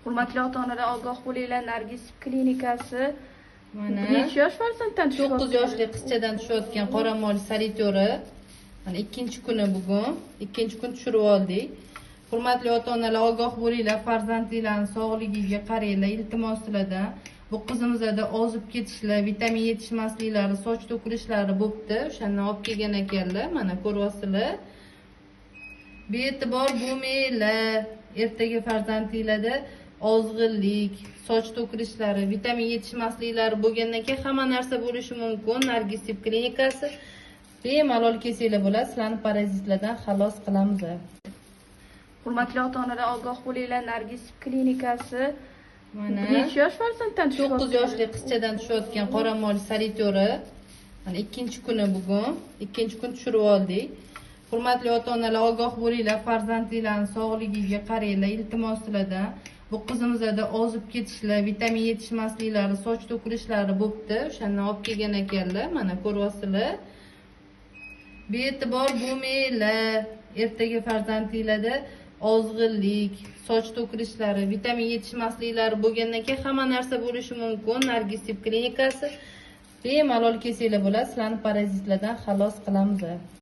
Hurmatli ota-onalar, ogoh bo'linglar. Nargis klinikasi Mana necha yosh farzanddan 9 yoshli qizchadan tushayotgan qoramol saritori. Mana ikkinchi kuni bugun. Ikkinchi kun tushirib oldik. Hurmatli ota-onalar, ogoh bo'linglar, farzandlarning sog'ligiga qaranglar, iltimos sizlardan. Bu qizimizda ozib ketishlar, vitamin yetishmasliklari, soch to'kilishlari bo'pti. O'shandan olib kelgan ekanlar. Mana ko'ryapsizlar. Be'tibor bo'lmanglar. Ertaga farzandinglarda ozg'inlik, soch to'kilishlari, vitamin yetishmasliklari bo'lgandan keyin hamma narsa bo'lishi mumkin. Nargis klinikasi bemalol kelsanglar bo'ladi. Sizlarni parazitlardan xalos qilamiz. Hurmatli ota-onalar, ogoh bo'linglar. Nargis klinikasi Mana necha yosh farzanddan 9 yoshli qizchadan tushayotgan qoramol saritori. Mana ikkinchi kuni bugun. Ikkinchi kun tushirib oldik. Hurmatli ota-onalar, ogoh bo'linglar, farzandlarning sog'ligiga qaranglar, iltimos sizlardan. Bu qizimizda ozib ketishlar, vitamin yetishmasliklari, soch to'kilishlari bo'pti. O'shandan olib kelgan ekanlar. Mana ko'ryapsizlar. Be'tibor bo'lmanglar. Ertaga farzandinglarda ozg'inlik, soch to'kilishlari, vitamin yetishmasliklari bo'lgandan keyin hamma narsa bo'lishi mumkin. Nargis klinikasi bemalol kelsanglar bo'ladi. Sizlarni parazitlardan xalos qilamiz.